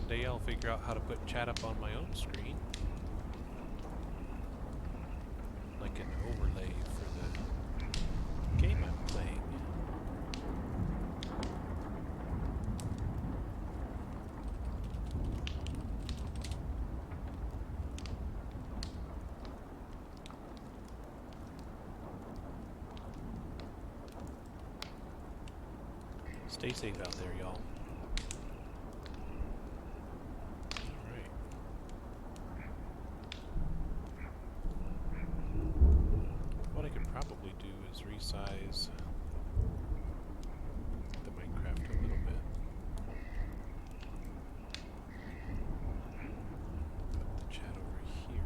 one day I'll figure out how to put chat up on my own screen. Like an overlay for the game I'm playing. Stay safe out there, y'all. Alright. What I could probably do is resize the Minecraft a little bit. Put the chat over here.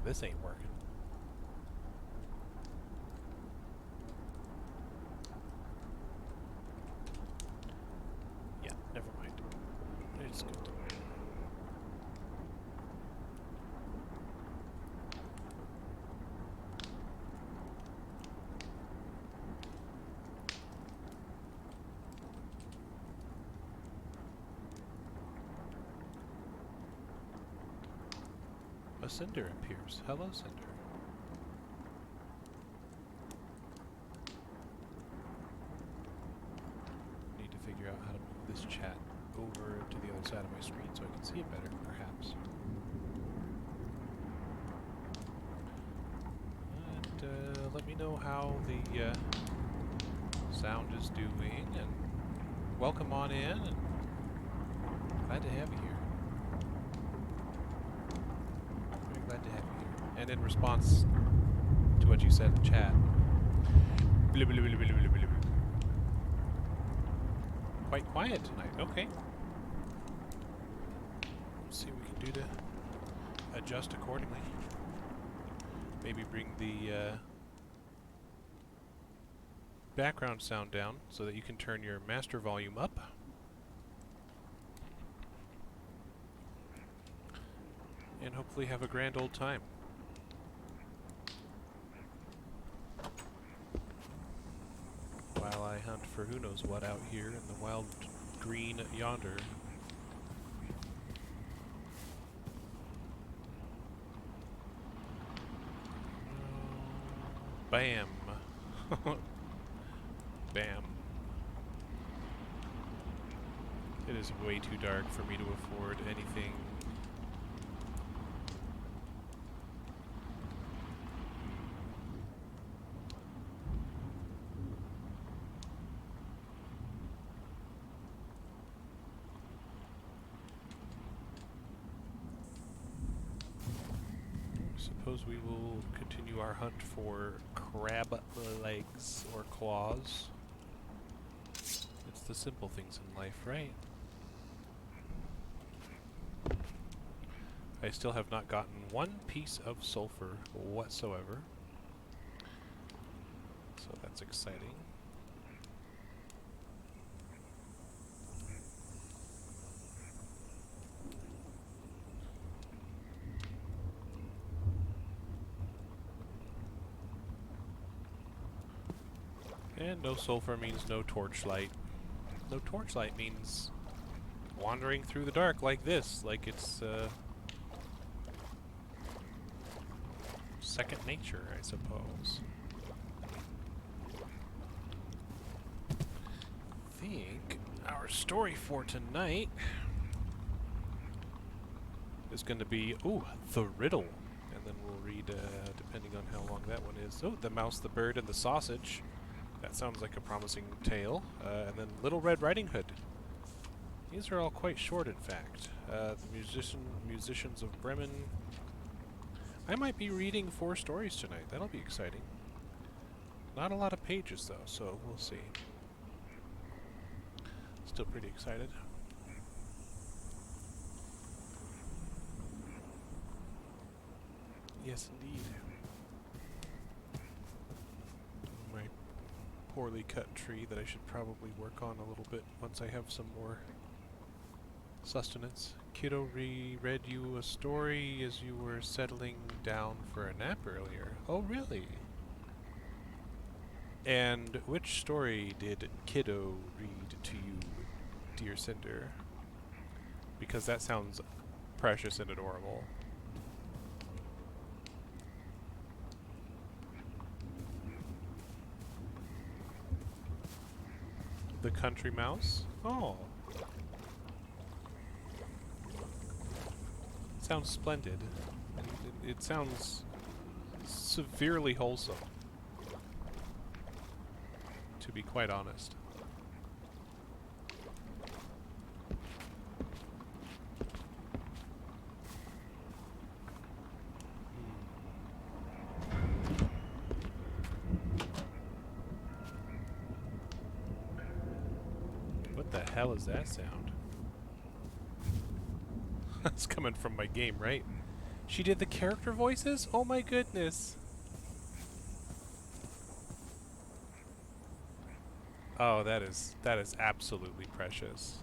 This ain't working. Yeah, never mind. It's good. A cinder appears. Hello, cinder. Need to figure out how to move this chat over to the other side of my screen so I can see it better, perhaps. And let me know how the sound is doing, and welcome on in, and glad to have you here. Glad to have you here. And in response to what you said in chat, blah, blah, blah, blah, blah, blah, blah. Quite quiet tonight. Okay. Let's see what we can do to adjust accordingly. Maybe bring the background sound down so that you can turn your master volume up. And hopefully have a grand old time. While I hunt for who knows what out here in the wild green yonder. Bam. Bam. It is way too dark for me to afford anything. Suppose we will continue our hunt for crab legs or claws. It's the simple things in life, right? I still have not gotten one piece of sulfur whatsoever. So that's exciting. And no sulfur means no torchlight. No torchlight means wandering through the dark like this, like it's second nature, I suppose. I think our story for tonight is going to be, the Riddle. And then we'll read, depending on how long that one is. Oh, the Mouse, the Bird, and the Sausage. That sounds like a promising tale. And then Little Red Riding Hood. These are all quite short, in fact. The Musicians of Bremen. I might be reading 4 stories tonight. That'll be exciting. Not a lot of pages, though, so we'll see. Still pretty excited. Yes, indeed. My poorly cut tree that I should probably work on a little bit once I have some more sustenance. Kiddo read you a story as you were settling down for a nap earlier. Oh, really? And which story did Kiddo read to you, dear Cinder? Because that sounds precious and adorable. The country mouse? Oh. Sounds splendid. It sounds severely wholesome, to be quite honest. What the hell is that sound? That's coming from my game, right? She did the character voices? Oh my goodness. Oh, that is absolutely precious.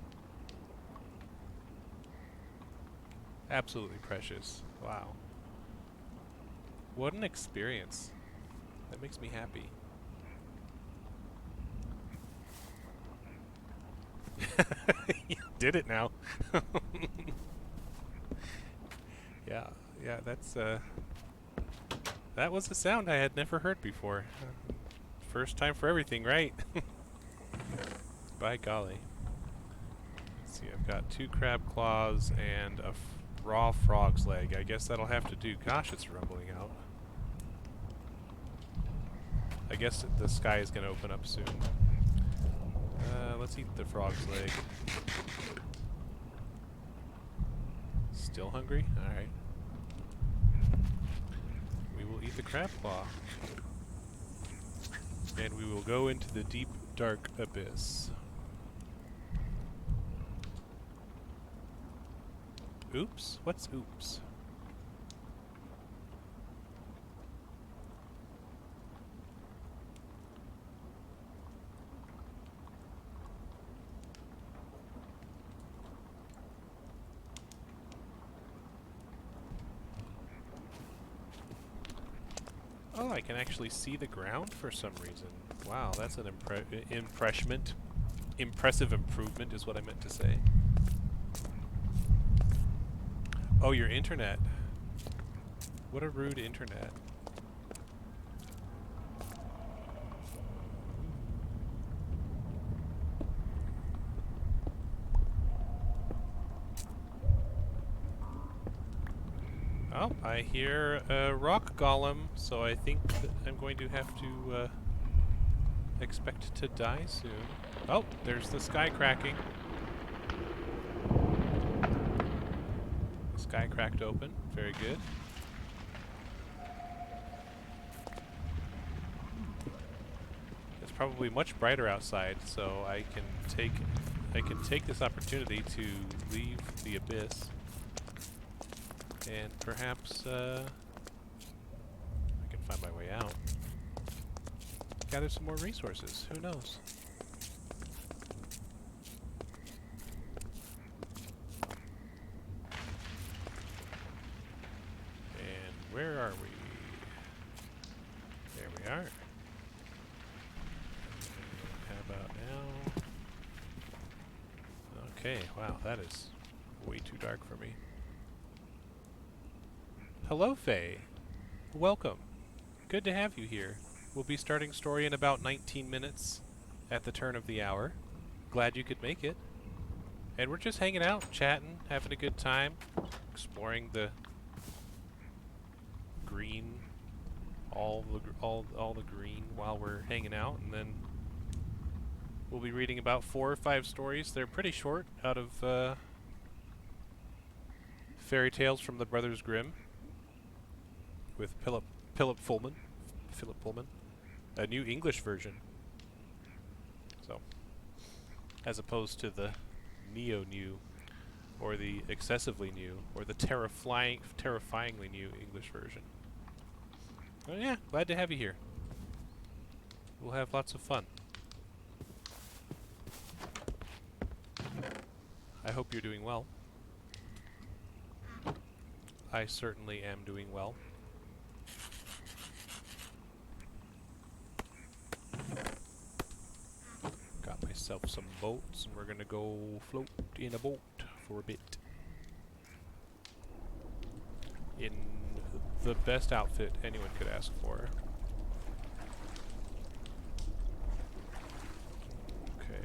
Absolutely precious. Wow. What an experience. That makes me happy. You did it now. Yeah, that's that was a sound I had never heard before. First time for everything, right? By golly. Let's see, I've got 2 crab claws and a raw frog's leg. I guess that'll have to do. Gosh, it's rumbling out. I guess the sky is going to open up soon. Let's eat the frog's leg. Still hungry? Alright. We will eat the crab claw. And we will go into the deep, dark abyss. Oops? What's oops? Oh, I can actually see the ground for some reason. Wow, that's an impressive improvement is what I meant to say. Oh, your internet. What a rude internet. Oh, I hear a rock golem, so I think that I'm going to have to expect to die soon. Oh, there's the sky cracking. The sky cracked open. Very good. It's probably much brighter outside, so I can take this opportunity to leave the abyss. And perhaps I can find my way out. Gather some more resources. Who knows? And where are we? There we are. How about now? Okay, wow, that is way too dark for me. Hello, Faye. Welcome. Good to have you here. We'll be starting story in about 19 minutes at the turn of the hour. Glad you could make it. And we're just hanging out, chatting, having a good time, exploring the green, all the green while we're hanging out, and then we'll be reading about 4 or 5 stories. They're pretty short, out of fairy tales from the Brothers Grimm. With Philip Pullman, a new English version. So, as opposed to the neo-new, or the excessively new, or the terrifyingly new English version. Oh yeah, glad to have you here. We'll have lots of fun. I hope you're doing well. I certainly am doing well. Got myself some boats, and we're gonna go float in a boat for a bit. In the best outfit anyone could ask for. Okay.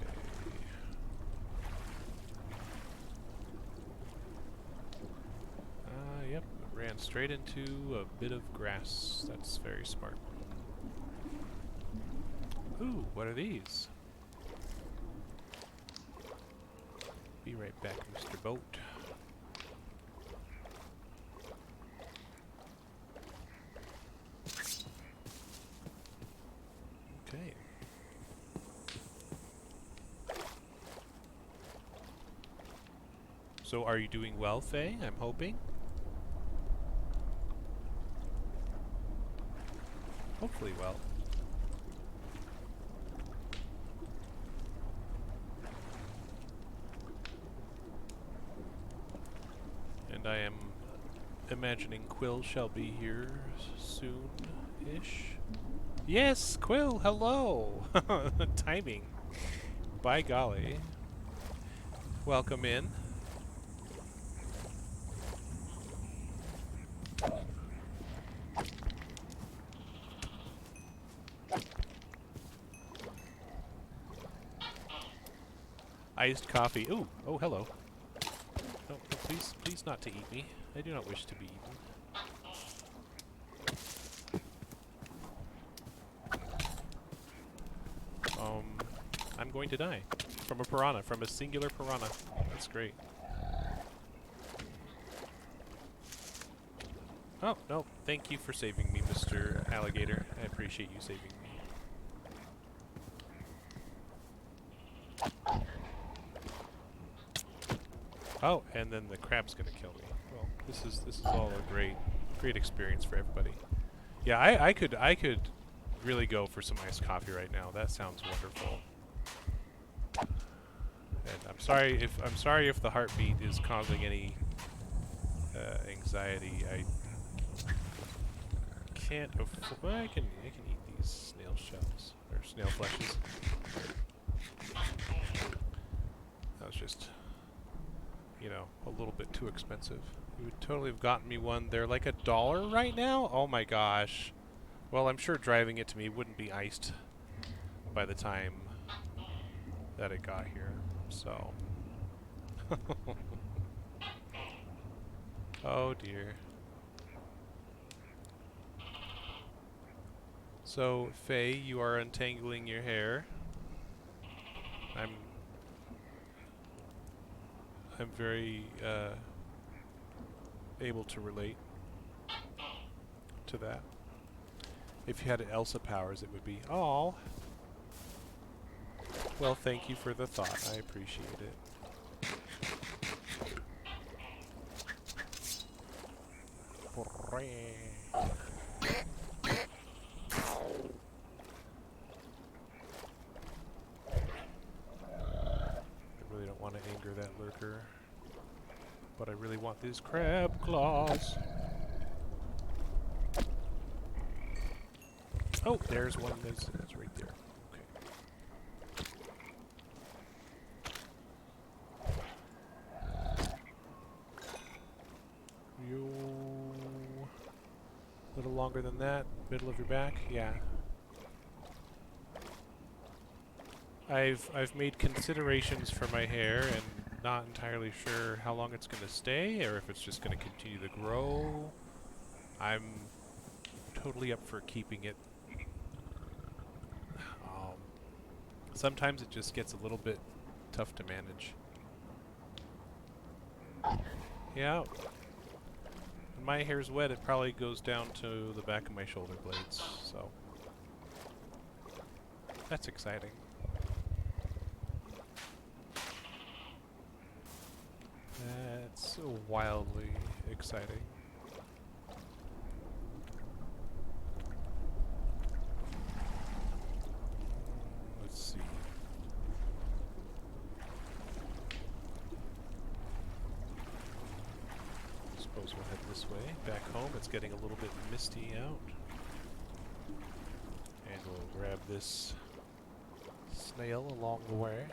Yep, ran straight into a bit of grass. That's very smart. Ooh, what are these? Be right back, Mr. Boat. Okay. So are you doing well, Faye? I'm hoping. Hopefully well. And I am imagining Quill shall be here soon-ish. Yes, Quill, hello! Timing. By golly. Welcome in. Iced coffee. Ooh, oh, hello. No, please, please not to eat me. I do not wish to be eaten. I'm going to die. From a piranha, from a singular piranha. That's great. Oh, no, thank you for saving me, Mr. Alligator. I appreciate you saving me. Oh, and then the crab's gonna kill me. Well, this is all a great experience for everybody. Yeah, I could really go for some iced coffee right now. That sounds wonderful. And I'm sorry if the heartbeat is causing any anxiety. I can't afford. Well, I can eat these snail shells or snail fleshes. That was just, you know, a little bit too expensive. You would totally have gotten me one. They're like $1 right now? Oh my gosh. Well, I'm sure driving it to me wouldn't be iced by the time that it got here, so. Oh dear. So, Faye, you are untangling your hair. I'm very able to relate to that. If you had Elsa powers, it would be, oh. Well, thank you for the thought. I appreciate it. I really don't want to anger that lurker, but I really want these crab claws. Oh, there's one that's right there. You a little longer than that, middle of your back, yeah. I've made considerations for my hair and not entirely sure how long it's gonna stay or if it's just gonna continue to grow. I'm totally up for keeping it. Sometimes it just gets a little bit tough to manage. Yeah. When my hair's wet, it probably goes down to the back of my shoulder blades, so that's exciting. That's wildly exciting. Let's see. Suppose we'll head this way. Back home, it's getting a little bit misty out. And we'll grab this snail along the way.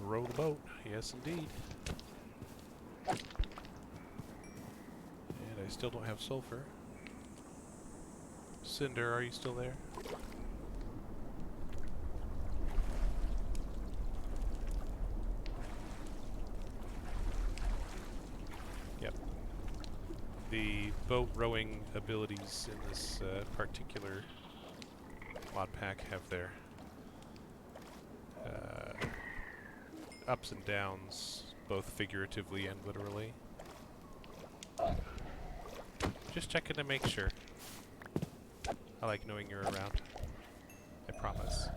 Row the boat. Yes, indeed. And I still don't have sulfur. Cinder, are you still there? Yep. The boat rowing abilities in this particular mod pack have their ups and downs, both figuratively and literally. Just checking to make sure. I like knowing you're around. I promise.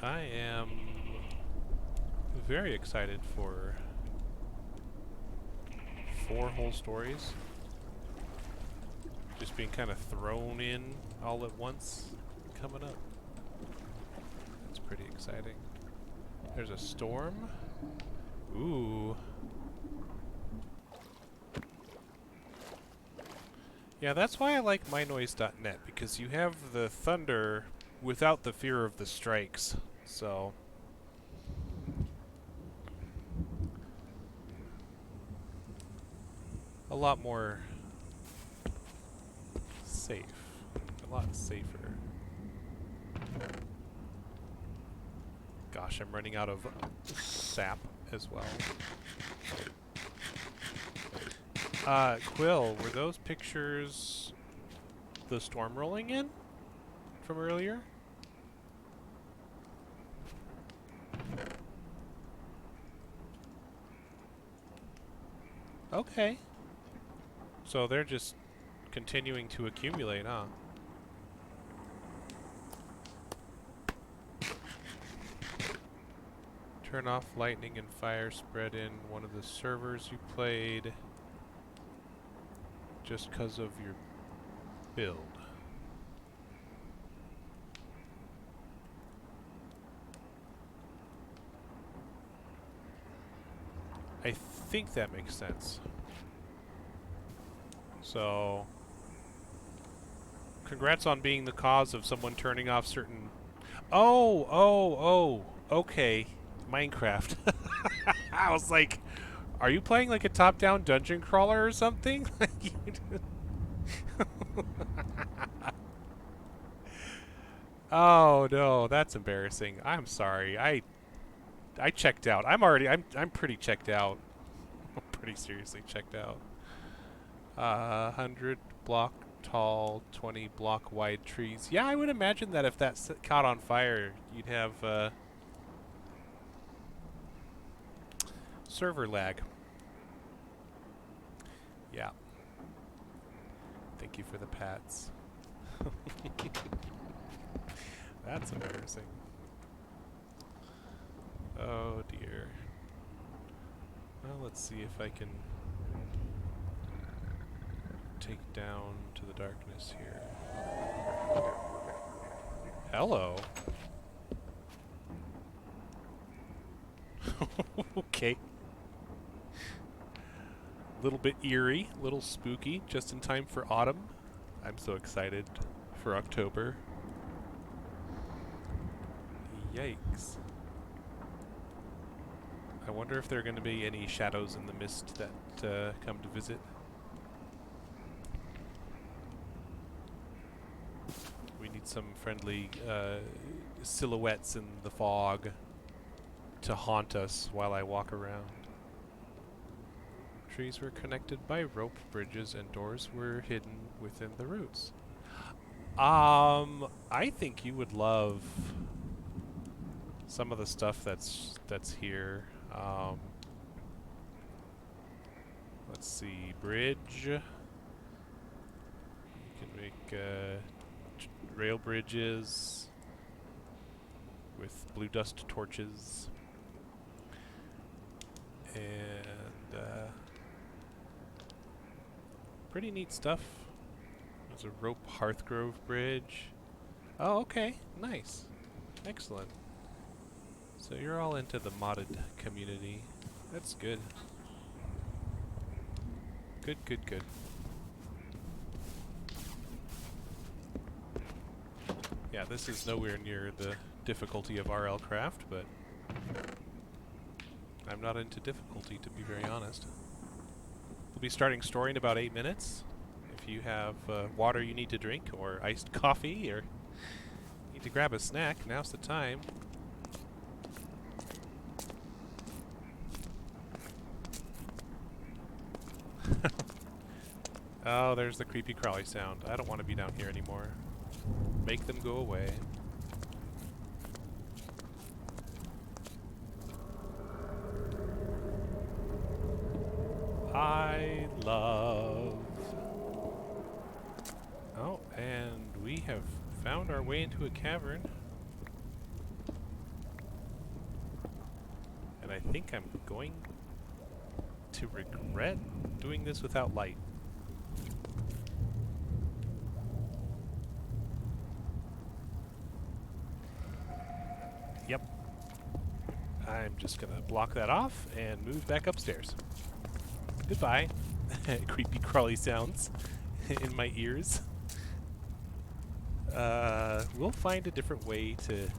I am very excited for 4 whole stories. Just being kind of thrown in all at once coming up. That's pretty exciting. There's a storm. Ooh. Yeah, that's why I like mynoise.net, because you have the thunder without the fear of the strikes. So a lot more safe. A lot safer. Gosh, I'm running out of sap as well. Quill, were those pictures the storm rolling in from earlier? Okay. So they're just continuing to accumulate, huh? Turn off lightning and fire spread in one of the servers you played just because of your build. I think that makes sense. So, congrats on being the cause of someone turning off certain... Oh, okay. Minecraft. I was like, are you playing like a top-down dungeon crawler or something? Oh no, that's embarrassing. I'm sorry. I checked out. I'm pretty checked out. I'm pretty seriously checked out. 100 block tall, 20 block wide trees. Yeah, I would imagine that if that caught on fire, you'd have server lag. Yeah. Thank you for the pats. That's embarrassing. Oh dear. Well, let's see if I can take down to the darkness here. Hello. Okay. Little bit eerie, little spooky, just in time for autumn. I'm so excited for October. Yikes. I wonder if there are going to be any shadows in the mist that come to visit. We need some friendly silhouettes in the fog to haunt us while I walk around. Trees were connected by rope bridges and doors were hidden within the roots. I think you would love some of the stuff that's here. Let's see, bridge. You can make rail bridges with blue dust torches. And pretty neat stuff. There's a rope Hearthgrove bridge. Oh, okay. Nice. Excellent. So you're all into the modded community. That's good. Good, good, good. Yeah, this is nowhere near the difficulty of RL Craft, but I'm not into difficulty, to be very honest. We'll be starting story in about 8 minutes. If you have water you need to drink, or iced coffee, or need to grab a snack, now's the time. Oh, there's the creepy crawly sound. I don't want to be down here anymore. Make them go away. I love... Oh, and we have found our way into a cavern. And I think I'm going to regret doing this without light. Yep. I'm just gonna block that off and move back upstairs. Goodbye. Creepy crawly sounds in my ears. We'll find a different way to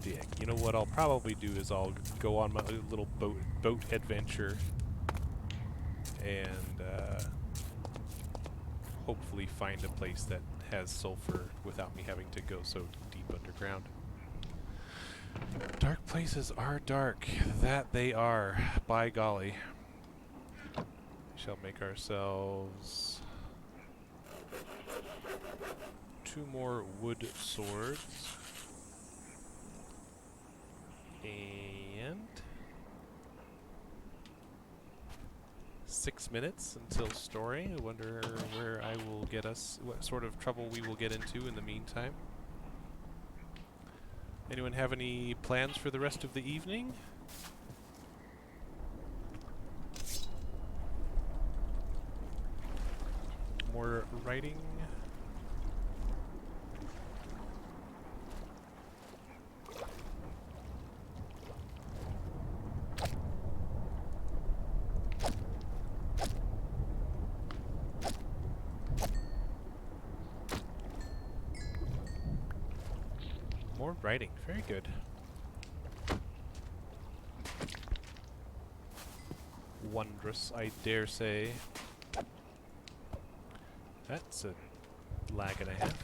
dig. You know what I'll probably do is I'll go on my little boat adventure and hopefully find a place that has sulfur without me having to go so deep underground. Dark places are dark. That they are. By golly. We shall make ourselves 2 more wood swords. And 6 minutes until story. I wonder where I will get us, what sort of trouble we will get into in the meantime. Anyone have any plans for the rest of the evening? More writing? More writing. Very good. Wondrous, I dare say. That's a lag and a half.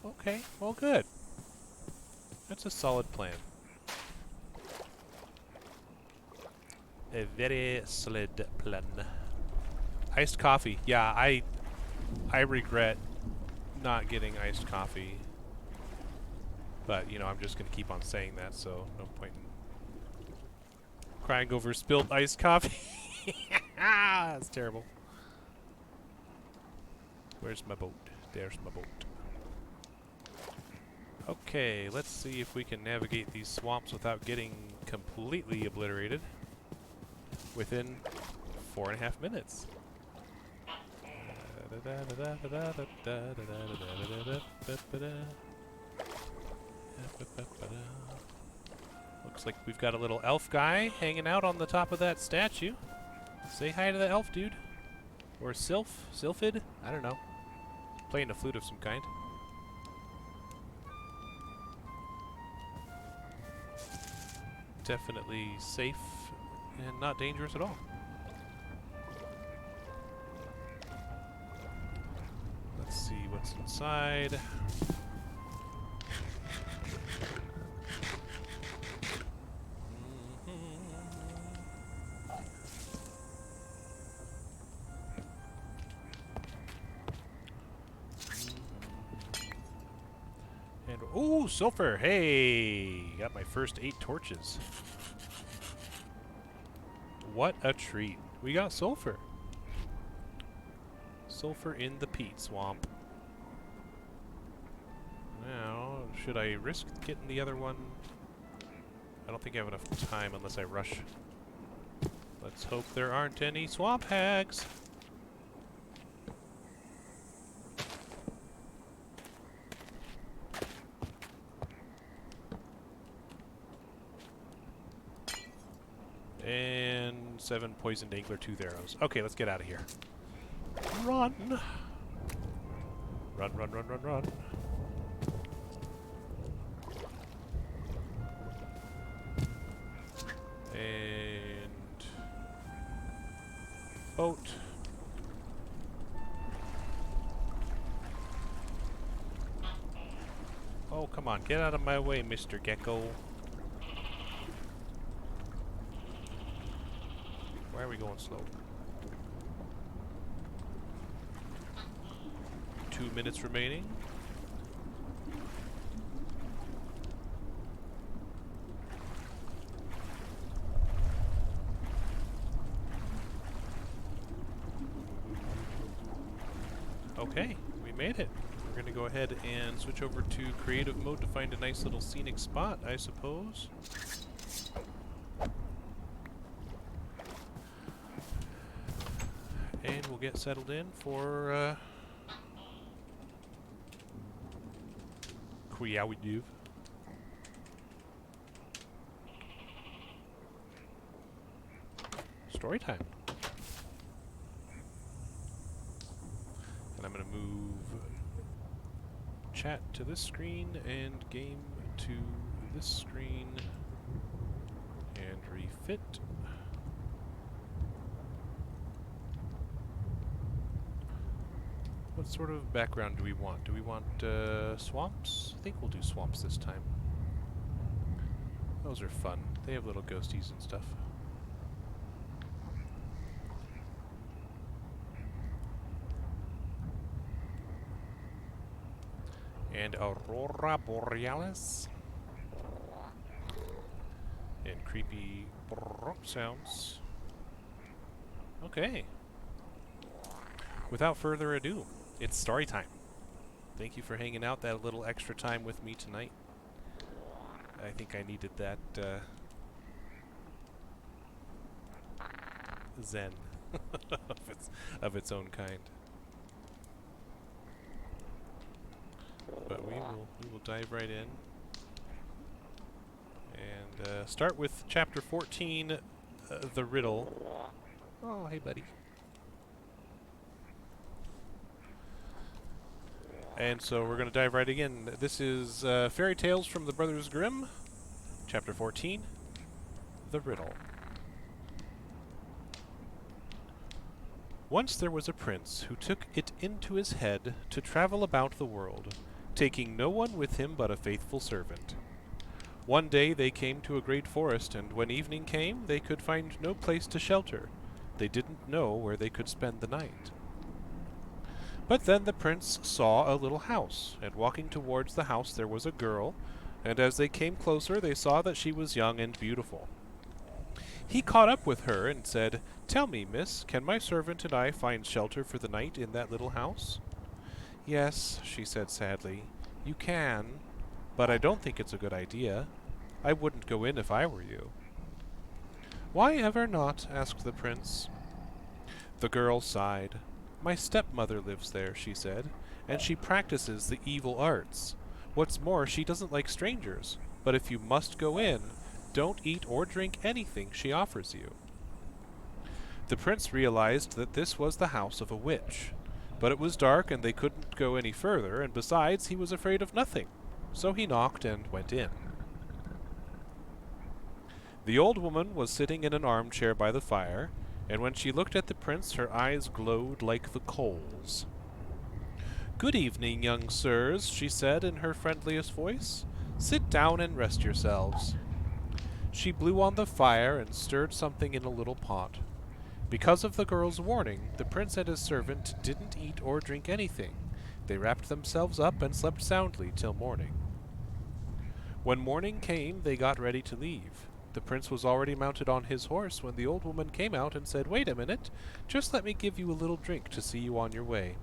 Okay, well good. That's a solid plan. A very solid plan. Iced coffee. Yeah, I regret not getting iced coffee. But, you know, I'm just going to keep on saying that, so no point in crying over spilled iced coffee. That's terrible. Where's my boat? There's my boat. Okay, let's see if we can navigate these swamps without getting completely obliterated within 4.5 minutes. Looks like we've got a little elf guy hanging out on the top of that statue. Say hi to the elf dude. Or sylphid? I don't know. Playing a flute of some kind. Definitely safe and not dangerous at all. Let's see what's inside. And ooh, sulfur! Hey, got my first 8 torches. What a treat! We got sulfur. Sulfur in the peat swamp. Now, should I risk getting the other one? I don't think I have enough time unless I rush. Let's hope there aren't any swamp hags. 7 poisoned angler tooth arrows. Okay, let's get out of here. Run! Run, run, run, run, run. And... boat. Oh, come on, get out of my way, Mr. Gecko. Why are we going slow? 2 minutes remaining. Okay, we made it. We're going to go ahead and switch over to creative mode to find a nice little scenic spot, I suppose. And we'll get settled in for Quiawidiv. Story time. And I'm going to move chat to this screen and game to this screen and refit. What sort of background do we want? Do we want swamps? I think we'll do swamps this time. Those are fun. They have little ghosties and stuff. And Aurora Borealis. And creepy sounds. Okay. Without further ado, it's story time. Thank you for hanging out that little extra time with me tonight. I think I needed that zen of its own kind. But we will dive right in and start with chapter 14, the Riddle. Oh, hey, buddy. And so we're going to dive right in. This is Fairy Tales from the Brothers Grimm, chapter 14, the Riddle. Once there was a prince who took it into his head to travel about the world, taking no one with him but a faithful servant. One day they came to a great forest, and when evening came, they could find no place to shelter. They didn't know where they could spend the night. But then the prince saw a little house, and walking towards the house there was a girl, and as they came closer they saw that she was young and beautiful. He caught up with her and said, "Tell me, miss, can my servant and I find shelter for the night in that little house?" "Yes," she said sadly, "you can, but I don't think it's a good idea. I wouldn't go in if I were you." "Why ever not?" asked the prince. The girl sighed. "My stepmother lives there," she said, "and she practices the evil arts. What's more, she doesn't like strangers, but if you must go in, don't eat or drink anything she offers you." The prince realized that this was the house of a witch, but it was dark and they couldn't go any further, and besides, he was afraid of nothing, so he knocked and went in. The old woman was sitting in an armchair by the fire, and when she looked at the prince her eyes glowed like the coals. "Good evening, young sirs," she said in her friendliest voice. "Sit down and rest yourselves." She blew on the fire and stirred something in a little pot. Because of the girl's warning, the prince and his servant didn't eat or drink anything. They wrapped themselves up and slept soundly till morning. When morning came, they got ready to leave. The prince was already mounted on his horse when the old woman came out and said, "Wait a minute, just let me give you a little drink to see you on your way."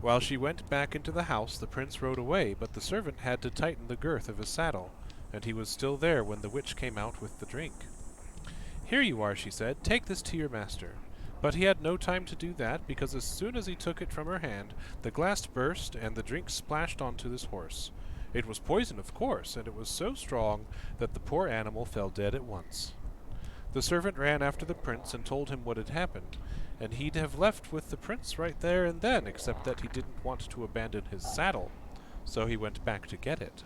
While she went back into the house, the prince rode away, but the servant had to tighten the girth of his saddle, and he was still there when the witch came out with the drink. "Here you are," she said, "take this to your master." But he had no time to do that, because as soon as he took it from her hand, the glass burst and the drink splashed onto his horse. It was poison, of course, and it was so strong that the poor animal fell dead at once. The servant ran after the prince and told him what had happened, and he'd have left with the prince right there and then, except that he didn't want to abandon his saddle, so he went back to get it.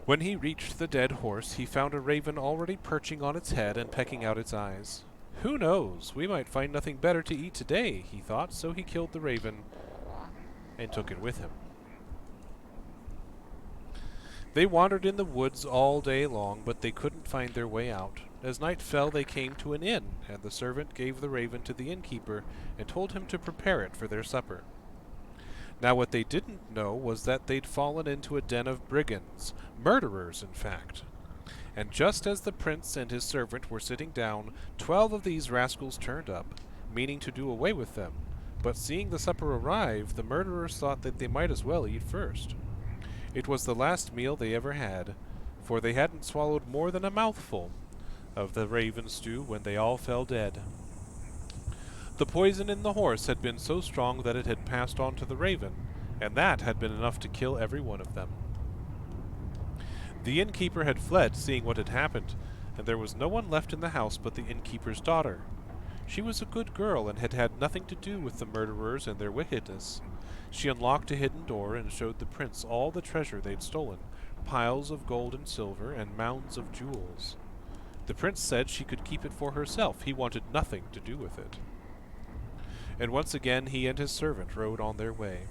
When he reached the dead horse, he found a raven already perching on its head and pecking out its eyes. Who knows? We might find nothing better to eat today, he thought, so he killed the raven and took it with him. They wandered in the woods all day long, but they couldn't find their way out. As night fell, they came to an inn, and the servant gave the raven to the innkeeper and told him to prepare it for their supper. Now what they didn't know was that they'd fallen into a den of brigands, murderers in fact. And just as the prince and his servant were sitting down, 12 of these rascals turned up, meaning to do away with them. But seeing the supper arrive, the murderers thought that they might as well eat first. It was the last meal they ever had, for they hadn't swallowed more than a mouthful of the raven stew when they all fell dead. The poison in the horse had been so strong that it had passed on to the raven, and that had been enough to kill every one of them. The innkeeper had fled, seeing what had happened, and there was no one left in the house but the innkeeper's daughter. She was a good girl and had had nothing to do with the murderers and their wickedness. She unlocked a hidden door and showed the prince all the treasure they'd stolen, piles of gold and silver and mounds of jewels. The prince said she could keep it for herself. He wanted nothing to do with it. And once again he and his servant rode on their way.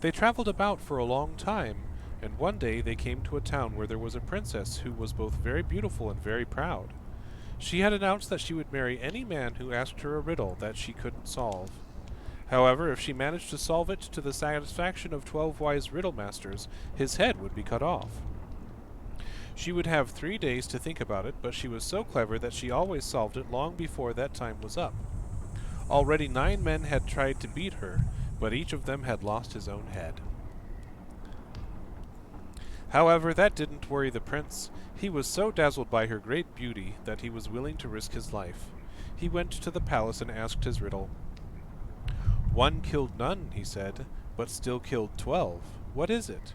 They traveled about for a long time, and one day they came to a town where there was a princess who was both very beautiful and very proud. She had announced that she would marry any man who asked her a riddle that she couldn't solve. However, if she managed to solve it to the satisfaction of 12 wise riddle masters, his head would be cut off. She would have 3 days to think about it, but she was so clever that she always solved it long before that time was up. Already 9 men had tried to beat her, but each of them had lost his own head. However, that didn't worry the prince. He was so dazzled by her great beauty that he was willing to risk his life. He went to the palace and asked his riddle. "One killed none," he said, "but still killed 12. What is it?"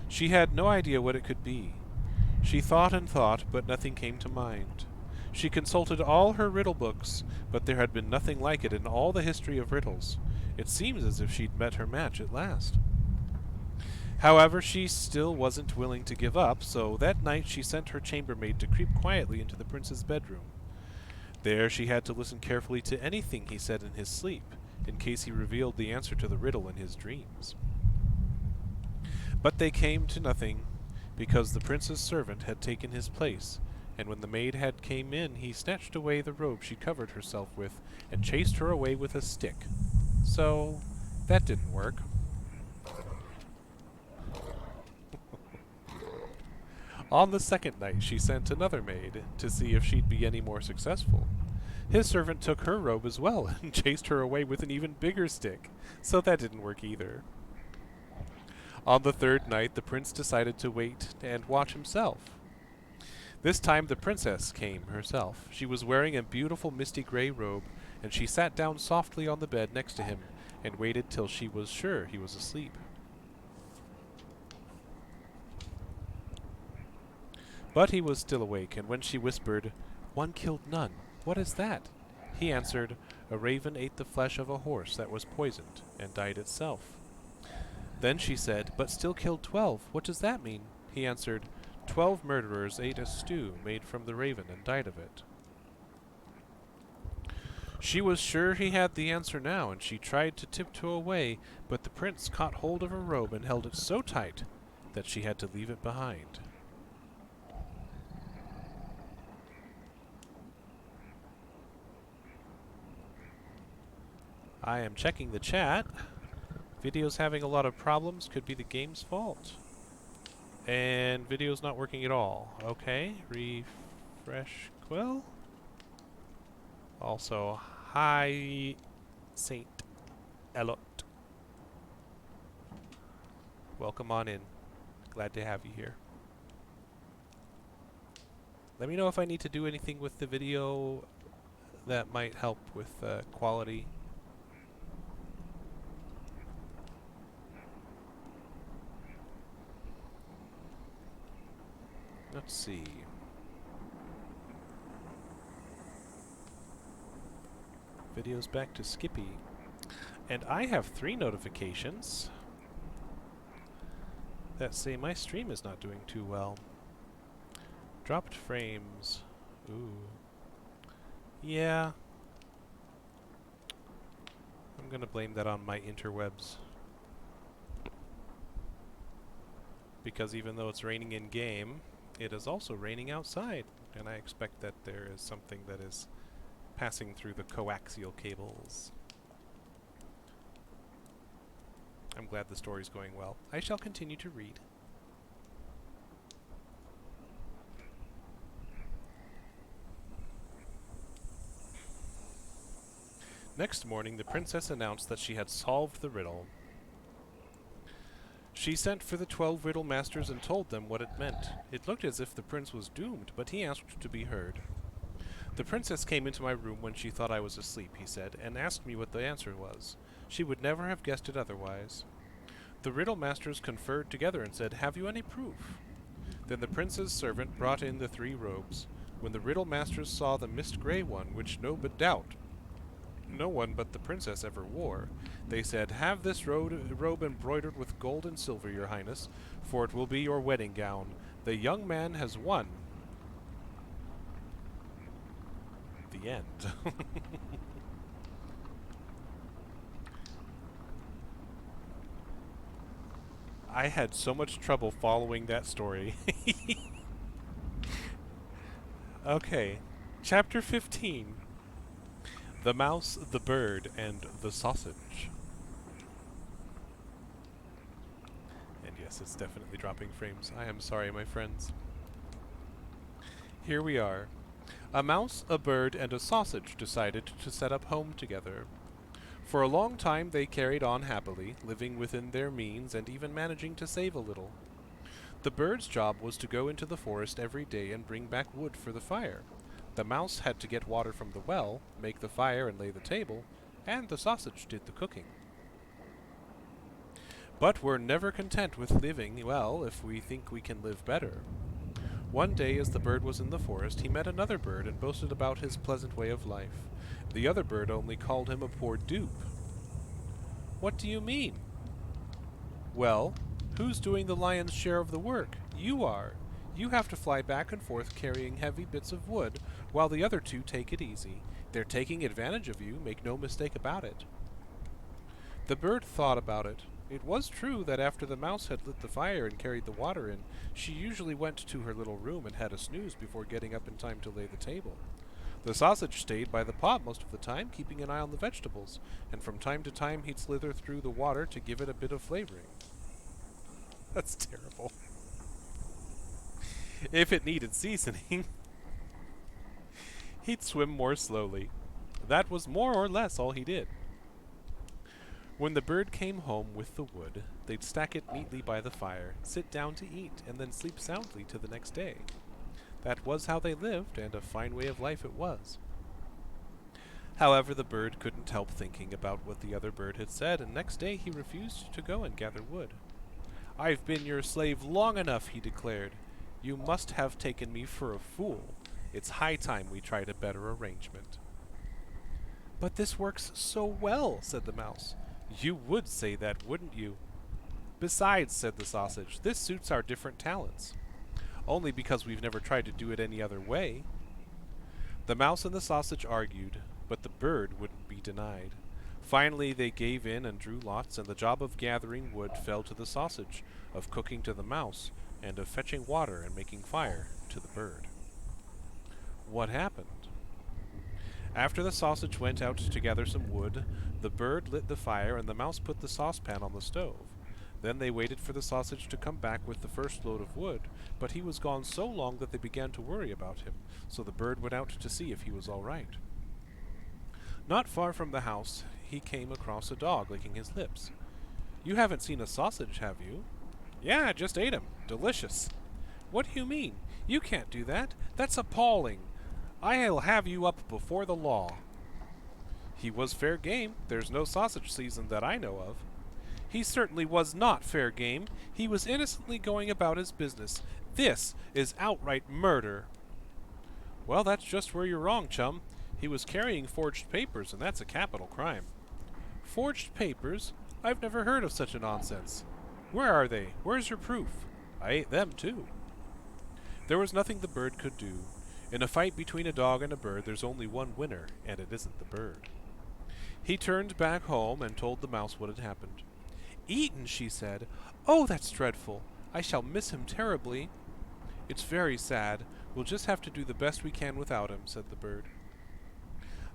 She had no idea what it could be. She thought and thought, but nothing came to mind. She consulted all her riddle books, but there had been nothing like it in all the history of riddles. It seems as if she'd met her match at last. However, she still wasn't willing to give up, so that night she sent her chambermaid to creep quietly into the prince's bedroom. There she had to listen carefully to anything he said in his sleep, in case he revealed the answer to the riddle in his dreams. But they came to nothing, because the prince's servant had taken his place, and when the maid had came in, he snatched away the robe she covered herself with and chased her away with a stick. So, that didn't work. On the second night, she sent another maid to see if she'd be any more successful. His servant took her robe as well and chased her away with an even bigger stick, so that didn't work either. On the third night, the prince decided to wait and watch himself. This time the princess came herself. She was wearing a beautiful misty gray robe, and she sat down softly on the bed next to him and waited till she was sure he was asleep. But he was still awake, and when she whispered, "One killed none. What is that?" he answered, "A raven ate the flesh of a horse that was poisoned and died itself." Then she said, "But still killed 12. What does that mean?" He answered, 12 murderers ate a stew made from the raven and died of it." She was sure he had the answer now, and she tried to tiptoe away, but the prince caught hold of her robe and held it so tight that she had to leave it behind. I am checking the chat. Video's having a lot of problems. Could be the game's fault. And video's not working at all. Okay, refresh Quill. Also, hi Saint Elot. Welcome on in. Glad to have you here. Let me know if I need to do anything with the video that might help with quality. Let's see. Videos back to Skippy. And I have 3 notifications that say my stream is not doing too well. Dropped frames. Ooh. Yeah. I'm gonna blame that on my interwebs. Because even though it's raining in-game, it is also raining outside. And I expect that there is something that is passing through the coaxial cables. I'm glad the story's going well. I shall continue to read. Next morning, the princess announced that she had solved the riddle. She sent for the 12 riddle masters and told them what it meant. It looked as if the prince was doomed, but he asked to be heard. The princess came into my room when she thought I was asleep, he said, and asked me what the answer was. She would never have guessed it otherwise. The riddle masters conferred together and said, "Have you any proof?" Then the prince's servant brought in the 3 robes. When the riddle masters saw the mist-gray one, which no one but the princess ever wore, they said, "Have this robe embroidered with gold and silver, your highness, for it will be your wedding gown. The young man has won." The end. I had so much trouble following that story. Okay, chapter 15. The Mouse, the Bird, and the Sausage. And yes, it's definitely dropping frames. I am sorry, my friends. Here we are. A mouse, a bird, and a sausage decided to set up home together. For a long time they carried on happily, living within their means and even managing to save a little. The bird's job was to go into the forest every day and bring back wood for the fire. The mouse had to get water from the well, make the fire and lay the table, and the sausage did the cooking. But we're never content with living well if we think we can live better. One day, as the bird was in the forest, he met another bird and boasted about his pleasant way of life. The other bird only called him a poor dupe. "What do you mean?" "Well, who's doing the lion's share of the work? You are. You have to fly back and forth carrying heavy bits of wood, while the other 2 take it easy. They're taking advantage of you, make no mistake about it." The bird thought about it. It was true that after the mouse had lit the fire and carried the water in, she usually went to her little room and had a snooze before getting up in time to lay the table. The sausage stayed by the pot most of the time, keeping an eye on the vegetables, and from time to time he'd slither through the water to give it a bit of flavoring. That's terrible. If it needed seasoning, he'd swim more slowly. That was more or less all he did. When the bird came home with the wood, they'd stack it neatly by the fire, sit down to eat, and then sleep soundly to the next day. That was how they lived, and a fine way of life it was. However, the bird couldn't help thinking about what the other bird had said, and next day he refused to go and gather wood. "I've been your slave long enough," he declared. "You must have taken me for a fool. It's high time we tried a better arrangement." "But this works so well," said the mouse. "You would say that, wouldn't you?" "Besides," said the sausage, "this suits our different talents. Only because we've never tried to do it any other way." The mouse and the sausage argued, but the bird wouldn't be denied. Finally they gave in and drew lots, and the job of gathering wood fell to the sausage, of cooking to the mouse, and of fetching water and making fire to the bird. What happened? After the sausage went out to gather some wood, the bird lit the fire and the mouse put the saucepan on the stove. Then they waited for the sausage to come back with the first load of wood, but he was gone so long that they began to worry about him, so the bird went out to see if he was all right. Not far from the house, he came across a dog licking his lips. "You haven't seen a sausage, have you?" "Yeah, I just ate him. Delicious." "What do you mean? You can't do that. That's appalling. I'll have you up before the law." "He was fair game. There's no sausage season that I know of." "He certainly was not fair game. He was innocently going about his business. This is outright murder. Well, that's just where you're wrong, chum. He was carrying forged papers, and that's a capital crime. Forged papers? I've never heard of such a nonsense. Where are they? Where's your proof? I ate them, too. There was nothing the bird could do. In a fight between a dog and a bird, there's only one winner, and it isn't the bird. He turned back home and told the mouse what had happened. Eaten, she said. Oh, that's dreadful. I shall miss him terribly. It's very sad. We'll just have to do the best we can without him, said the bird.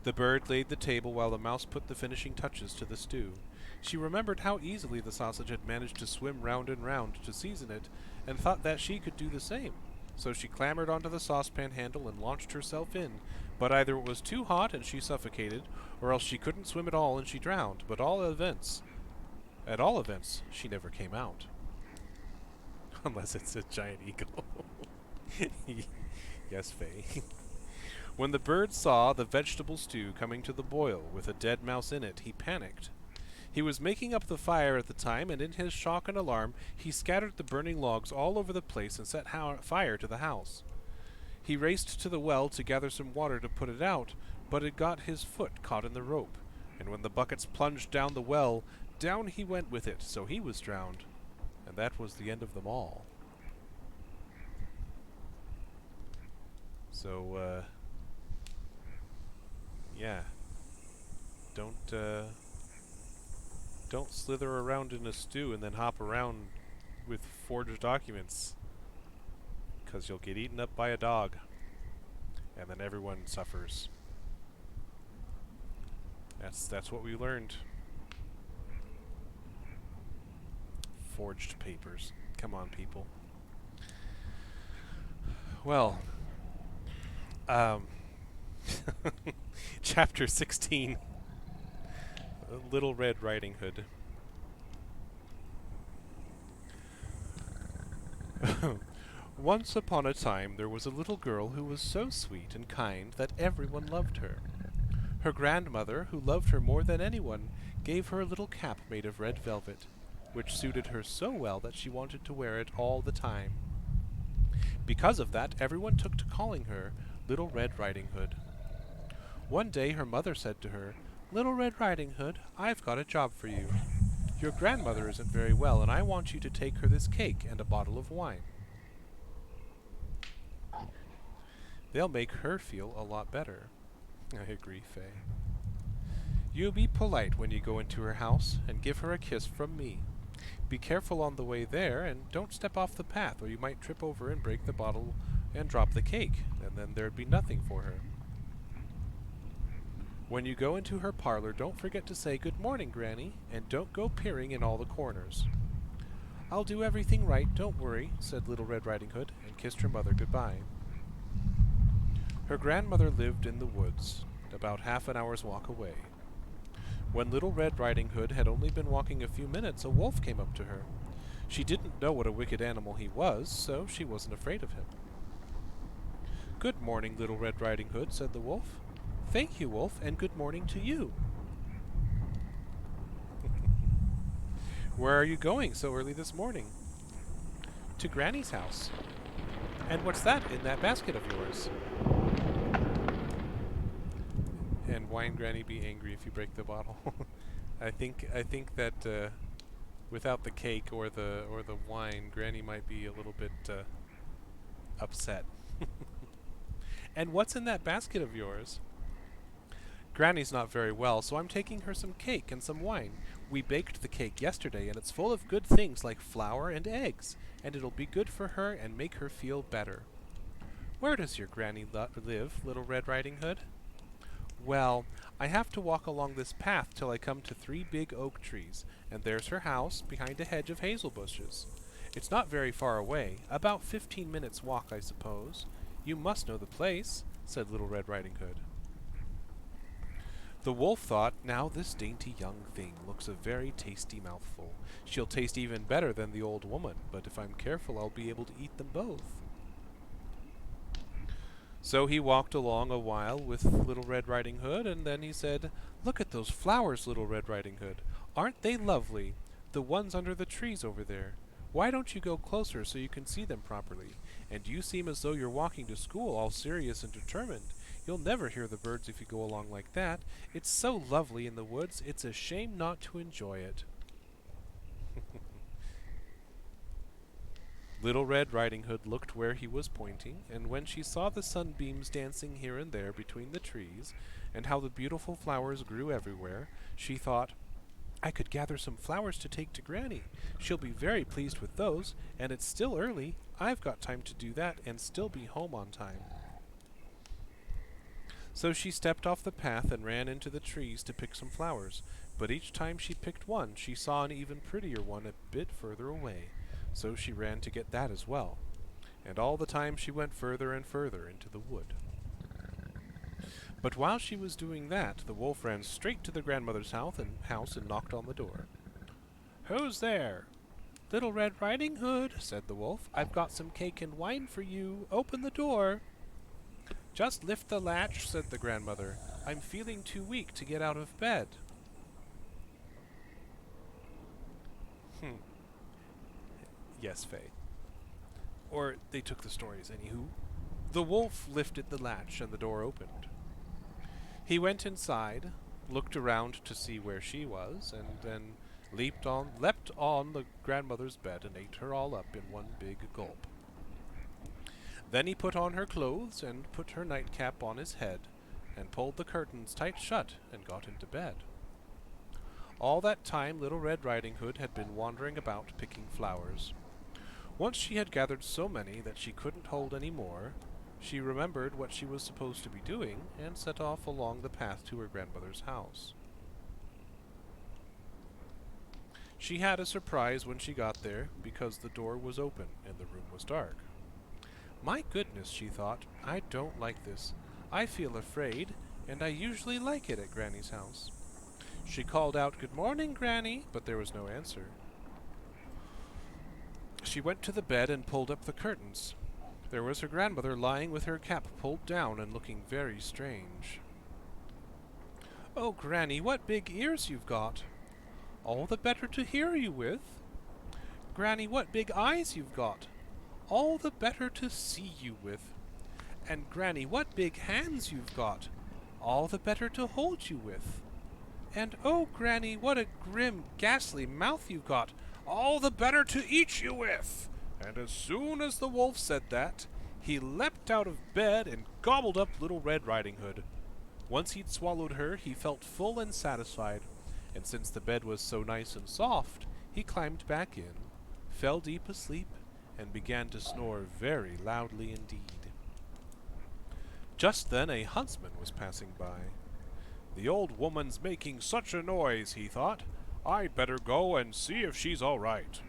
The bird laid the table while the mouse put the finishing touches to the stew. She remembered how easily the sausage had managed to swim round and round to season it, and thought that she could do the same. So she clambered onto the saucepan handle and launched herself in, but either it was too hot and she suffocated, or else she couldn't swim at all and she drowned. But at all events, she never came out. Unless it's a giant eagle. Yes, Faye. When the bird saw the vegetable stew coming to the boil with a dead mouse in it, he panicked. He was making up the fire at the time, and in his shock and alarm, he scattered the burning logs all over the place and set fire to the house. He raced to the well to gather some water to put it out, but it got his foot caught in the rope, and when the buckets plunged down the well, down he went with it, so he was drowned. And that was the end of them all. So, yeah. Don't slither around in a stew and then hop around with forged documents, 'cause you'll get eaten up by a dog, and then everyone suffers. That's what we learned. Forged papers. Come on, people. Well, Chapter 16. Little Red Riding Hood. Once upon a time there was a little girl who was so sweet and kind that everyone loved her. Her grandmother, who loved her more than anyone, gave her a little cap made of red velvet, which suited her so well that she wanted to wear it all the time. Because of that, everyone took to calling her Little Red Riding Hood. One day her mother said to her, "Little Red Riding Hood, I've got a job for you. Your grandmother isn't very well, and I want you to take her this cake and a bottle of wine. They'll make her feel a lot better." I agree, Faye. "You be polite when you go into her house, and give her a kiss from me. Be careful on the way there, and don't step off the path, or you might trip over and break the bottle and drop the cake, and then there'd be nothing for her. When you go into her parlor, don't forget to say 'Good morning, Granny,' and don't go peering in all the corners." "I'll do everything right, don't worry," said Little Red Riding Hood, and kissed her mother goodbye. Her grandmother lived in the woods, about half an hour's walk away. When Little Red Riding Hood had only been walking a few minutes, a wolf came up to her. She didn't know what a wicked animal he was, so she wasn't afraid of him. "Good morning, Little Red Riding Hood," said the wolf. "Thank you, Wolf, and good morning to you." "Where are you going so early this morning?" "To Granny's house." "And what's that in that basket of yours?" And wine Granny be angry if you break the bottle. I think that without the cake or the wine, Granny might be a little bit upset. "And what's in that basket of yours?" "Granny's not very well, so I'm taking her some cake and some wine. We baked the cake yesterday, and it's full of good things like flour and eggs, and it'll be good for her and make her feel better." "Where does your Granny live, Little Red Riding Hood?" "Well, I have to walk along this path till I come to 3 big oak trees, and there's her house behind a hedge of hazel bushes. It's not very far away, about 15 minutes' walk, I suppose. You must know the place," said Little Red Riding Hood. The wolf thought, "Now this dainty young thing looks a very tasty mouthful. She'll taste even better than the old woman, but if I'm careful I'll be able to eat them both." So he walked along a while with Little Red Riding Hood, and then he said, "Look at those flowers, Little Red Riding Hood. Aren't they lovely? The ones under the trees over there. Why don't you go closer so you can see them properly? And you seem as though you're walking to school all serious and determined. You'll never hear the birds if you go along like that. It's so lovely in the woods, it's a shame not to enjoy it. Little Red Riding Hood looked where he was pointing, and when she saw the sunbeams dancing here and there between the trees, and how the beautiful flowers grew everywhere, she thought, I could gather some flowers to take to Granny. She'll be very pleased with those, and it's still early. I've got time to do that and still be home on time. So she stepped off the path and ran into the trees to pick some flowers, but each time she picked one, she saw an even prettier one a bit further away. So she ran to get that as well. And all the time she went further and further into the wood. But while she was doing that, the wolf ran straight to the grandmother's house and knocked on the door. Who's there? Little Red Riding Hood, said the wolf. I've got some cake and wine for you. Open the door. Just lift the latch, said the grandmother. I'm feeling too weak to get out of bed. Yes, Faye. Or they took the stories, anywho. The wolf lifted the latch and the door opened. He went inside, looked around to see where she was, and then leapt on the grandmother's bed and ate her all up in one big gulp. Then he put on her clothes and put her nightcap on his head and pulled the curtains tight shut and got into bed. All that time Little Red Riding Hood had been wandering about picking flowers. Once she had gathered so many that she couldn't hold any more, she remembered what she was supposed to be doing and set off along the path to her grandmother's house. She had a surprise when she got there because the door was open and the room was dark. My goodness, she thought, I don't like this. I feel afraid, and I usually like it at Granny's house. She called out, Good morning, Granny, but there was no answer. She went to the bed and pulled up the curtains. There was her grandmother lying with her cap pulled down and looking very strange. Oh, Granny, what big ears you've got! All the better to hear you with. Granny, what big eyes you've got! All the better to see you with. And Granny, what big hands you've got! All the better to hold you with. And oh, Granny, what a grim, ghastly mouth you've got! All the better to eat you with! And as soon as the wolf said that, he leapt out of bed and gobbled up Little Red Riding Hood. Once he'd swallowed her, he felt full and satisfied, and since the bed was so nice and soft, he climbed back in, fell deep asleep, and began to snore very loudly indeed. Just then a huntsman was passing by. The old woman's making such a noise, he thought. I'd better go and see if she's all right.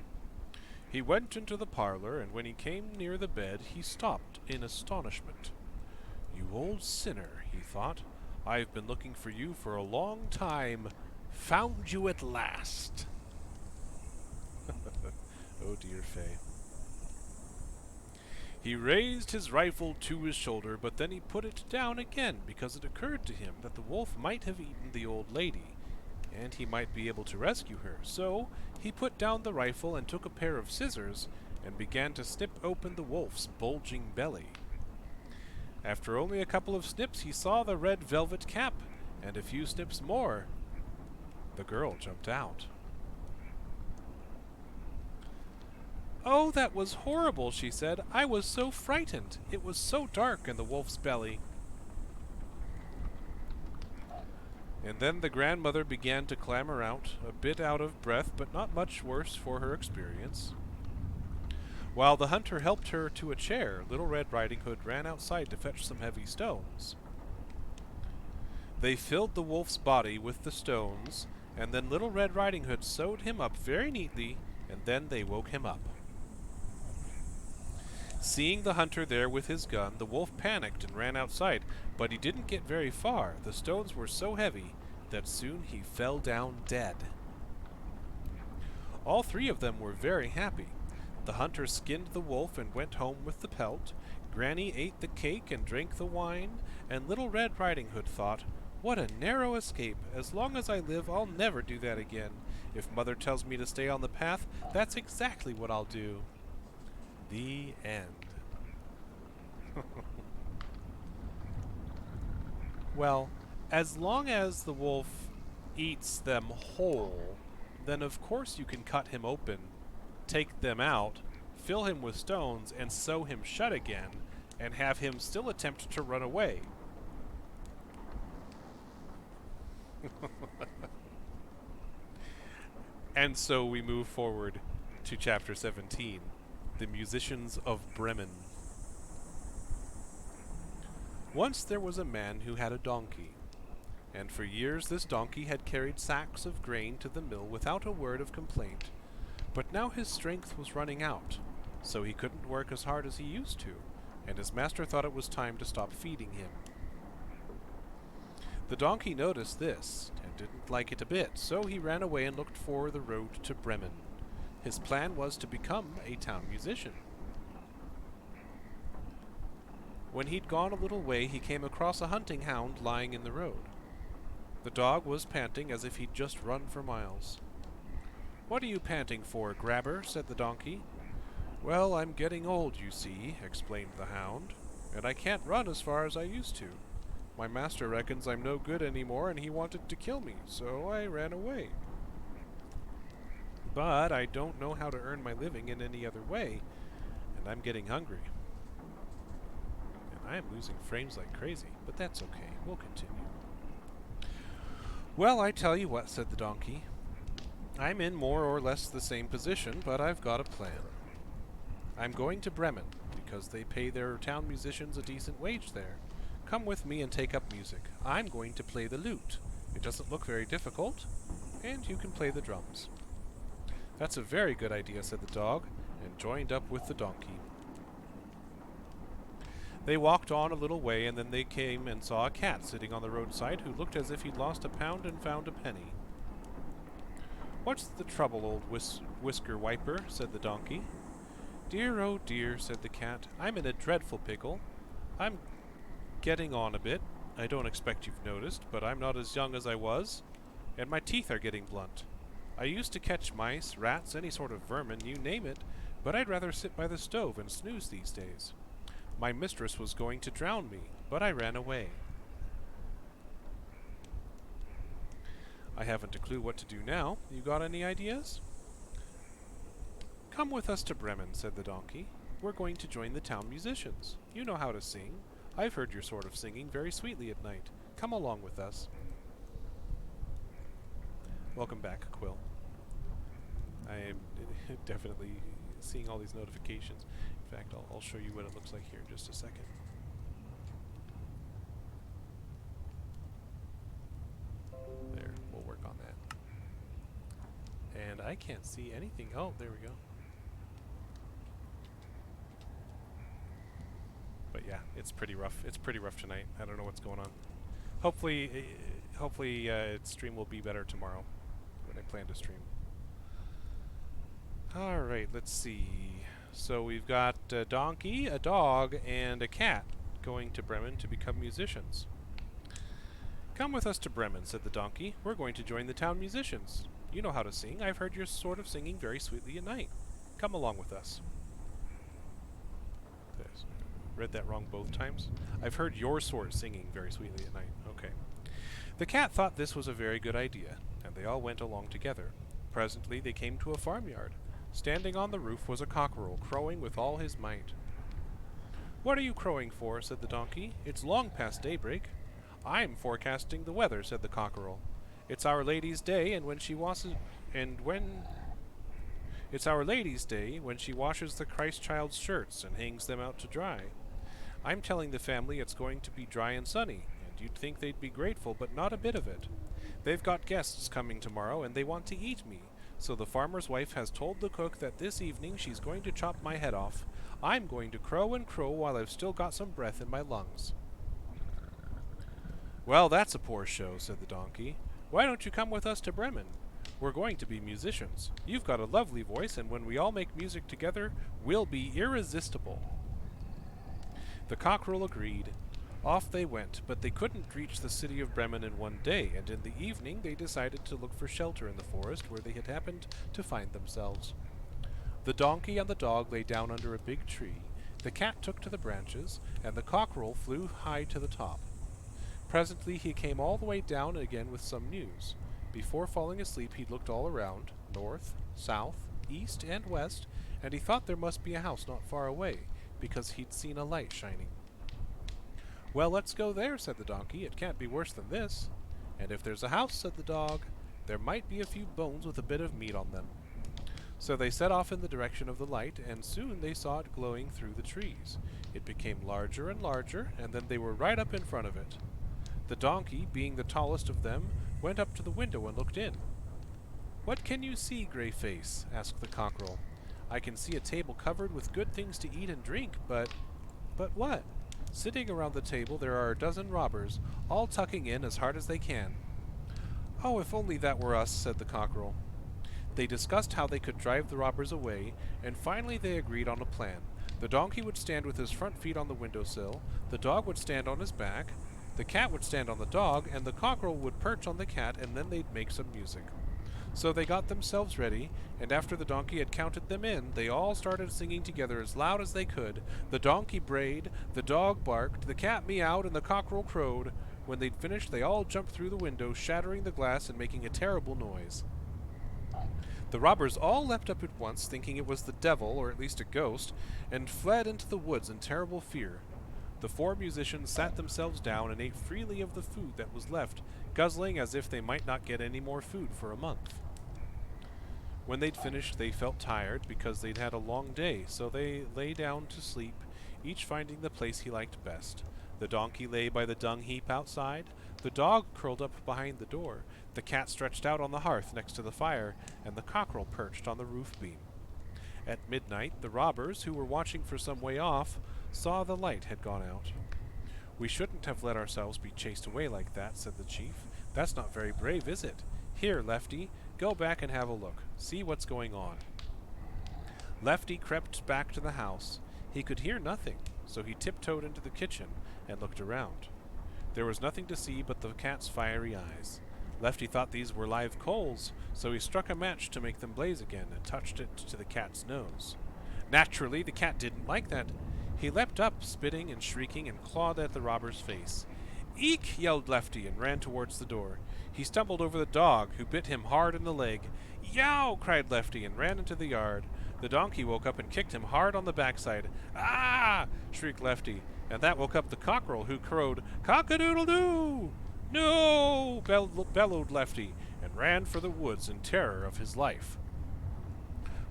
He went into the parlor, and when he came near the bed, he stopped in astonishment. You old sinner, he thought. I've been looking for you for a long time. Found you at last. Oh dear, Faye. He raised his rifle to his shoulder, but then he put it down again because it occurred to him that the wolf might have eaten the old lady, and he might be able to rescue her. So he put down the rifle and took a pair of scissors and began to snip open the wolf's bulging belly. After only a couple of snips, he saw the red velvet cap, and a few snips more. The girl jumped out. Oh, that was horrible, she said. I was so frightened. It was so dark in the wolf's belly. And then the grandmother began to clamber out, a bit out of breath, but not much worse for her experience. While the hunter helped her to a chair, Little Red Riding Hood ran outside to fetch some heavy stones. They filled the wolf's body with the stones, and then Little Red Riding Hood sewed him up very neatly, and then they woke him up. Seeing the hunter there with his gun, the wolf panicked and ran outside, but he didn't get very far. The stones were so heavy that soon he fell down dead. All three of them were very happy. The hunter skinned the wolf and went home with the pelt. Granny ate the cake and drank the wine, and Little Red Riding Hood thought, What a narrow escape! As long as I live, I'll never do that again. If Mother tells me to stay on the path, that's exactly what I'll do. The end. Well, as long as the wolf eats them whole, then of course you can cut him open, take them out, fill him with stones, and sew him shut again, and have him still attempt to run away. And so we move forward to chapter 17, the Musicians of Bremen. Once there was a man who had a donkey, and for years this donkey had carried sacks of grain to the mill without a word of complaint. But now his strength was running out, so he couldn't work as hard as he used to, and his master thought it was time to stop feeding him. The donkey noticed this, and didn't like it a bit, so he ran away and looked for the road to Bremen. His plan was to become a town musician. When he'd gone a little way, he came across a hunting hound lying in the road. The dog was panting as if he'd just run for miles. "What are you panting for, Grabber?" said the donkey. "Well, I'm getting old, you see," explained the hound, "and I can't run as far as I used to. My master reckons I'm no good anymore, and he wanted to kill me, so I ran away. But I don't know how to earn my living in any other way, and I'm getting hungry." And I am losing frames like crazy, but that's okay. We'll continue. "Well, I tell you what," said the donkey. "I'm in more or less the same position, but I've got a plan. I'm going to Bremen, because they pay their town musicians a decent wage there. Come with me and take up music. I'm going to play the lute. It doesn't look very difficult, and you can play the drums." "That's a very good idea," said the dog, and joined up with the donkey. They walked on a little way, and then they came and saw a cat sitting on the roadside who looked as if he'd lost a pound and found a penny. "What's the trouble, old whisker wiper?" said the donkey. "Dear, oh dear," said the cat, "I'm in a dreadful pickle. I'm getting on a bit. I don't expect you've noticed, but I'm not as young as I was, and my teeth are getting blunt. I used to catch mice, rats, any sort of vermin, you name it, but I'd rather sit by the stove and snooze these days. My mistress was going to drown me, but I ran away. I haven't a clue what to do now. You got any ideas?" "Come with us to Bremen," said the donkey. "We're going to join the town musicians. You know how to sing. I've heard your sort of singing very sweetly at night. Come along with us." Welcome back, Quill. I am definitely seeing all these notifications. In fact, I'll show you what it looks like here in just a second. There, we'll work on that. And I can't see anything. Oh, there we go. But yeah, it's pretty rough. It's pretty rough tonight. I don't know what's going on. Hopefully, stream will be better tomorrow when I plan to stream. All right, let's see. So we've got a donkey, a dog, and a cat going to Bremen to become musicians. "Come with us to Bremen," said the donkey. "We're going to join the town musicians. You know how to sing. I've heard your sort of singing very sweetly at night. Come along with us." Read that wrong both times. "I've heard your sort singing very sweetly at night." Okay. The cat thought this was a very good idea, and they all went along together. Presently they came to a farmyard. Standing on the roof was a cockerel, crowing with all his might. "What are you crowing for?" said the donkey. "It's long past daybreak." "I'm forecasting the weather," said the cockerel. "It's Our Lady's Day, and when she washes It's Our Lady's Day when she washes the Christ child's shirts and hangs them out to dry. I'm telling the family it's going to be dry and sunny, and you'd think they'd be grateful, but not a bit of it. They've got guests coming tomorrow, and they want to eat me. So the farmer's wife has told the cook that this evening she's going to chop my head off. I'm going to crow and crow while I've still got some breath in my lungs." "Well, that's a poor show," said the donkey. "Why don't you come with us to Bremen? We're going to be musicians. You've got a lovely voice, and when we all make music together, we'll be irresistible." The cockerel agreed. Off they went, but they couldn't reach the city of Bremen in one day, and in the evening they decided to look for shelter in the forest where they had happened to find themselves. The donkey and the dog lay down under a big tree. The cat took to the branches, and the cockerel flew high to the top. Presently he came all the way down again with some news. Before falling asleep he looked all around, north, south, east, and west, and he thought there must be a house not far away, because he'd seen a light shining. "Well, let's go there," said the donkey. "It can't be worse than this." "And if there's a house," said the dog, "there might be a few bones with a bit of meat on them." So they set off in the direction of the light, and soon they saw it glowing through the trees. It became larger and larger, and then they were right up in front of it. The donkey, being the tallest of them, went up to the window and looked in. "What can you see, Grey Face?" asked the cockerel. "I can see a table covered with good things to eat and drink, but—" "But what?" "Sitting around the table there are a dozen robbers, all tucking in as hard as they can." "Oh, if only that were us," said the cockerel. They discussed how they could drive the robbers away, and finally they agreed on a plan. The donkey would stand with his front feet on the windowsill, the dog would stand on his back, the cat would stand on the dog, and the cockerel would perch on the cat, and then they'd make some music. So they got themselves ready, and after the donkey had counted them in, they all started singing together as loud as they could. The donkey brayed, the dog barked, the cat meowed, and the cockerel crowed. When they'd finished, they all jumped through the window, shattering the glass and making a terrible noise. The robbers all leapt up at once, thinking it was the devil, or at least a ghost, and fled into the woods in terrible fear. The four musicians sat themselves down and ate freely of the food that was left, guzzling as if they might not get any more food for a month. When they'd finished, they felt tired, because they'd had a long day, so they lay down to sleep, each finding the place he liked best. The donkey lay by the dung heap outside, the dog curled up behind the door, the cat stretched out on the hearth next to the fire, and the cockerel perched on the roof beam. At midnight, the robbers, who were watching for some way off, saw the light had gone out. "We shouldn't have let ourselves be chased away like that," said the chief. "That's not very brave, is it? Here, Lefty, go back and have a look. See what's going on." Lefty crept back to the house. He could hear nothing, so he tiptoed into the kitchen and looked around. There was nothing to see but the cat's fiery eyes. Lefty thought these were live coals, so he struck a match to make them blaze again and touched it to the cat's nose. Naturally, the cat didn't like that. He leapt up, spitting and shrieking, and clawed at the robber's face. "Eek!" yelled Lefty, and ran towards the door. He stumbled over the dog, who bit him hard in the leg. "Yow!" cried Lefty, and ran into the yard. The donkey woke up and kicked him hard on the backside. "Ah!" shrieked Lefty, and that woke up the cockerel, who crowed, "Cock-a-doodle-doo!" "No!" bellowed Lefty, and ran for the woods in terror of his life.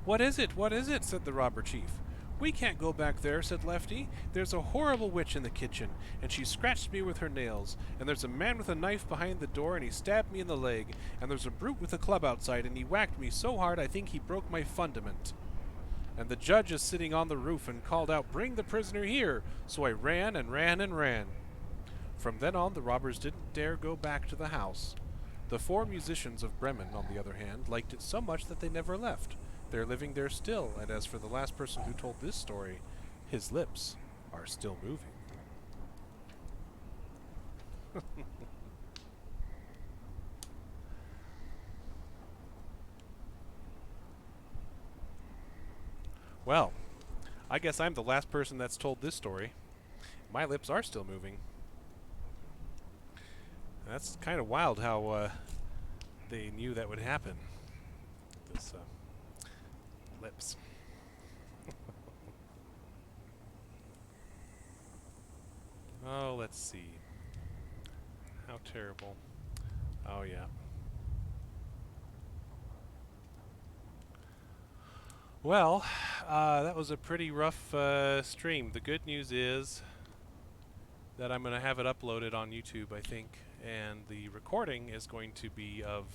"What is it? What is it?" said the robber chief. "We can't go back there," said Lefty. "There's a horrible witch in the kitchen, and she scratched me with her nails, and there's a man with a knife behind the door, and he stabbed me in the leg, and there's a brute with a club outside, and he whacked me so hard I think he broke my fundament. And the judge is sitting on the roof and called out, 'Bring the prisoner here!' So I ran and ran and ran." From then on, the robbers didn't dare go back to the house. The four musicians of Bremen, on the other hand, liked it so much that they never left. They're living there still, and as for the last person who told this story, his lips are still moving. Well, I guess I'm the last person that's told this story. My lips are still moving. That's kind of wild how they knew that would happen. This lips. Oh, let's see. How terrible. Oh, yeah. Well, that was a pretty rough stream. The good news is that I'm going to have it uploaded on YouTube, I think, and the recording is going to be of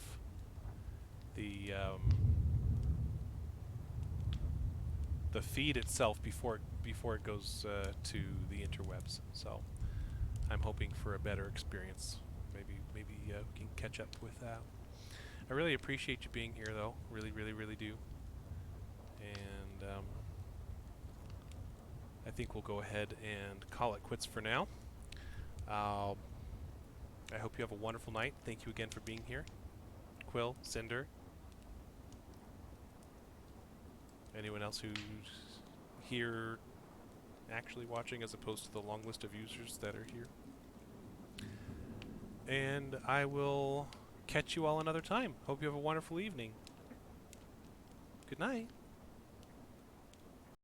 the feed itself before it goes to the interwebs. So I'm hoping for a better experience. Maybe we can catch up with that. I really appreciate you being here, though. Really, really, really do. And I think we'll go ahead and call it quits for now. I hope you have a wonderful night. Thank you again for being here. Quill, Cinder, anyone else who's here actually watching as opposed to the long list of users that are here. And I will catch you all another time. Hope you have a wonderful evening. Good night.